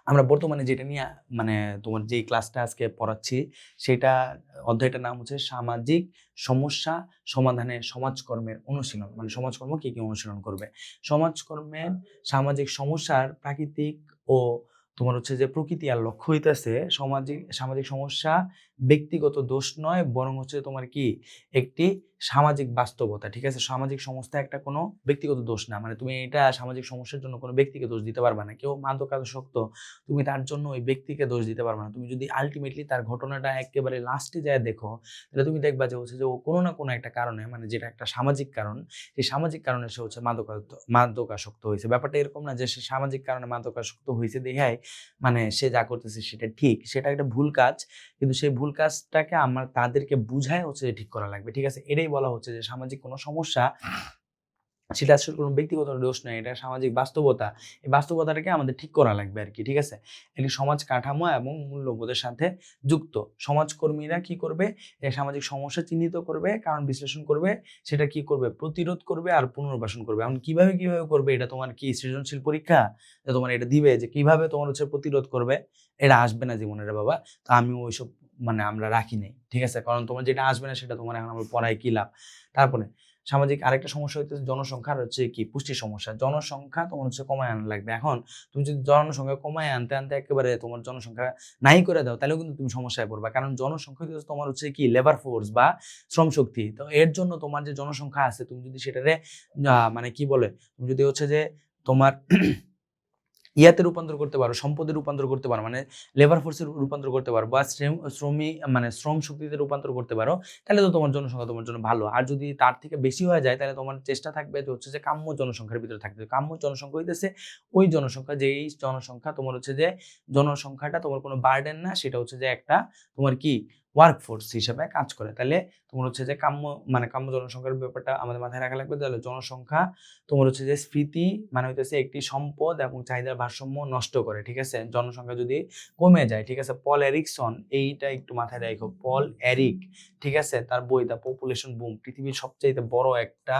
আমরা বর্তমানে যেটা নিয়ে মানে তোমার যেই ক্লাসটা আজকে পড়াচ্ছি সেটা অধ্যায়টার নাম হচ্ছে সামাজিক সমস্যা সমাধানের সমাজকর্মের অনুশীলন। মানে সমাজকর্ম কি কি অনুশীলন করবে, সমাজকর্মের সামাজিক সমস্যার প্রাকৃতিক ও তোমার হচ্ছে যে প্রকৃতি আর লক্ষ্য হইতেছে সামাজিক সমস্যা ব্যক্তিগত দোষ নয়, বরং হচ্ছে তোমার কি একটি সামাজিক বাস্তবতা। ঠিক আছে, সামাজিক সমস্যা একটা কোনো ব্যক্তিগত দোষ না। মানে তুমি এটা সামাজিক সমস্যার জন্য কোনো ব্যক্তিকে দোষ দিতে পারবে না। কেউ মাদকাসক্ত, তুমি তার জন্য ওই ব্যক্তিকে দোষ দিতে পারবে না। তুমি যদি আলটিমেটলি তার ঘটনাটা একেবারে লাস্টে যায় দেখো, তাহলে তুমি দেখবা যে হচ্ছে যে ও কোনো না কোনো একটা কারণে, মানে যেটা একটা সামাজিক কারণ, সেই সামাজিক কারণে সে হচ্ছে মাদকাসক্ত হয়েছে। ব্যাপারটা এরকম না যে সে সামাজিক কারণে মাদকাসক্ত হয়েছে দেখায় মানে সে যা করতেছে সেটা ঠিক, সেটা একটা ভুল কাজ। কিন্তু সেই ভুল কাজটাকে আমরা তাদেরকে বুঝায় হচ্ছে যে ঠিক করা লাগবে। ঠিক আছে, এটাই বলা হচ্ছে যে সামাজিক কোনো সমস্যা সেটা আসলে কোনো ব্যক্তিগত দোষ নয়, এটা সামাজিক বাস্তবতা। এই বাস্তবতাটাকে আমাদের ঠিক করা লাগবে আর কি। ঠিক আছে, এটি সমাজ কাঠামো এবং মূল্যবোধের সাথে যুক্ত। সমাজকর্মীরা কি করবে, এই সামাজিক সমস্যা চিহ্নিত করবে, কারণ বিশ্লেষণ করবে, সেটা কি করবে, প্রতিরোধ করবে আর পুনর্বাসন করবে। এখন কিভাবে করবে, এটা তোমার কি সৃজনশীল পরীক্ষা তোমার এটা দিবে যে কিভাবে তোমার হচ্ছে প্রতিরোধ করবে? এটা আসবে না জীবনের বাবা। তো আমি ওইসব মানে আমরা রাখি নাই। ঠিক আছে, কারণ তোমার যেটা আসবে না সেটা তোমার এখন আমরা পড়ায় কি লাভ। তারপরে সামাজিক আরেকটা সমস্যা হইতেছে জনসংখ্যা, আর হচ্ছে কি পুষ্টির সমস্যা। জনসংখ্যা তোমার হচ্ছে কমায় আনা লাগবে। এখন তুমি যদি জনসংখ্যা কমায় আনতে আনতে একেবারে তোমার জনসংখ্যা নাই করে দাও, তাহলেও কিন্তু তুমি সমস্যায় পড়বা। কারণ জনসংখ্যা হচ্ছে তোমার হচ্ছে কি লেবার ফোর্স বা শ্রম শক্তি। তো এর জন্য তোমার যে জনসংখ্যা আছে, তুমি যদি সেটারে মানে কি বলে, তুমি যদি হচ্ছে যে তোমার ইয়াতে রূপান্তর করতে পারো, সম্পদে রূপান্তর করতে পারো, মানে লেবার ফোর্সের রূপান্তর করতে পারো, বা মানে শ্রম শক্তিতে রূপান্তর করতে পারো, তাহলে তো তোমার জনসংখ্যা তোমার জন্য ভালো। আর যদি তার থেকে বেশি হয়ে যায়, তাহলে তোমার চেষ্টা থাকবে যে হচ্ছে যে কাম্য জনসংখ্যার ভিতরে থাকতে। কাম্য জনসংখ্যা হইতেছে ওই জনসংখ্যা, যেই জনসংখ্যা তোমার হচ্ছে যে জনসংখ্যাটা তোমার কোনো বার্ডেন না, সেটা হচ্ছে যে একটা তোমার কি ওয়ার্কফোর্স হিসেবে কাজ করে। তাহলে তোমার হচ্ছে যে কাম্য জনসংখ্যার ব্যাপারটা আমাদের মাথায় রাখা লাগবে। তাহলে জনসংখ্যা তোমার হচ্ছে যে স্ফীতি মানে হইতেছে একটি সম্পদ এবং চাহিদার ভারসাম্য নষ্ট করে। ঠিক আছে, জনসংখ্যা যদি কমে যায়। ঠিক আছে, পল এরিকসন, এইটা একটু মাথায় রাখো, পল এরিক। ঠিক আছে, তার বই দ্য পপুলেশন বুম, পৃথিবীর সবচেয়ে বড় একটা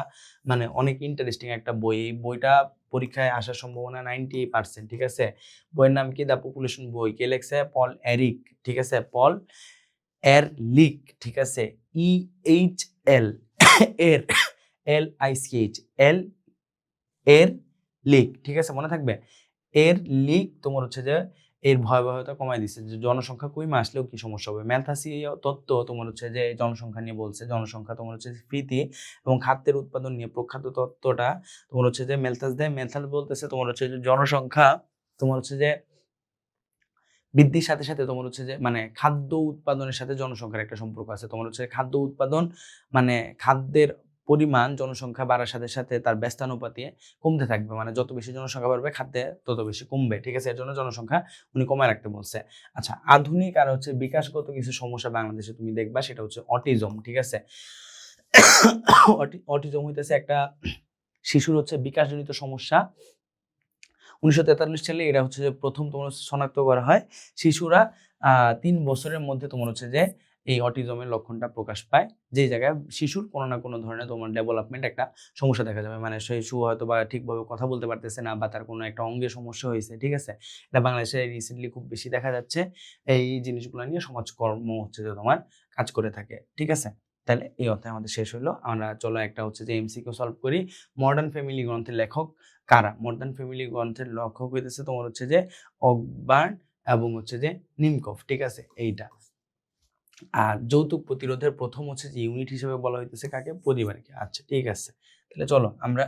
মানে অনেক ইন্টারেস্টিং একটা বই। এই বইটা পরীক্ষায় আসার সম্ভাবনা 90%। ঠিক আছে, বইয়ের নাম কি, দ্য পপুলেশন বই। কে লেখছে? পল এরিক। ঠিক আছে, পল এরলিখ। ঠিক আছে, EHL এর LICH এল এর লিক। ঠিক আছে, মনে থাকবে, এর লিক তোমার হচ্ছে যে এর ভয়াবহতা কমায় দিচ্ছে, যে জনসংখ্যা কমে আসলেও কি সমস্যা হবে। ম্যালথাসীয় তত্ত্ব তোমার হচ্ছে যে জনসংখ্যা নিয়ে বলছে, জনসংখ্যা তোমার হচ্ছে স্ফীতি এবং খাদ্যের উৎপাদন নিয়ে প্রখ্যাত তত্ত্বটা তোমার হচ্ছে যে ম্যালথাস দেয়। ম্যালথাস বলতেছে তোমার হচ্ছে যে জনসংখ্যা তোমার হচ্ছে যে বৃদ্ধির সাথে সাথে তোমার হচ্ছে যে মানে খাদ্য উৎপাদনের সাথে জনসংখ্যার একটা সম্পর্ক আছে। তোমার হচ্ছে খাদ্য উৎপাদন মানে খাদ্যের পরিমাণ জনসংখ্যা বাড়ার সাথে সাথে তার ব্যস্তানুপাতে কমতে থাকবে। মানে যত বেশি জনসংখ্যা বাড়বে খাদ্যে তত বেশি কমবে। ঠিক আছে, এর জন্য জনসংখ্যা উনি কমায় রাখতে বলছে। আচ্ছা, আধুনিক আর হচ্ছে বিকাশগত কিছু সমস্যা বাংলাদেশে তুমি দেখবা, সেটা হচ্ছে অটিজম। ঠিক আছে, অটিজম হইতেছে একটা শিশুর হচ্ছে বিকাশজনিত সমস্যা। 1943 সালে এটা হচ্ছে যে প্রথম তোমার শনাক্ত করা হয়। শিশুরা 3 বছরের মধ্যে তোমার হচ্ছে যে এই অটিজমের লক্ষণটা প্রকাশ পায়, যেই জায়গায় শিশুর কোনো না কোনো ধরনের তোমার ডেভেলপমেন্ট একটা সমস্যা দেখা যাবে। মানে শিশু হয়তো বা ঠিকভাবে কথা বলতে পারতেছে না, বা তার কোনো একটা অঙ্গে সমস্যা হয়েছে। ঠিক আছে, এটা বাংলাদেশে রিসেন্টলি খুব বেশি দেখা যাচ্ছে। এই জিনিসগুলো নিয়ে সমাজকর্ম হচ্ছে যে তোমার কাজ করে থাকে। ঠিক আছে, তাহলে এই অধ্যায় আমাদের শেষ হলো। আমরা চলো একটা হচ্ছে যে MCQ সলভ করি। মডার্ন ফ্যামিলি গ্রন্থের লেখক কারা? মডার্ন ফ্যামিলি গ্রন্থের লেখক হইতেছে তোমার হচ্ছে যে অকবার্ন এবং হচ্ছে যে নিমকফ। ঠিক আছে, এইটা। আর যৌতুক প্রতিরোধের প্রথম হচ্ছে যে ইউনিট হিসেবে বলা হইতেছে কাকে? পরিবারকে। আচ্ছা ঠিক আছে, তাহলে চলো আমরা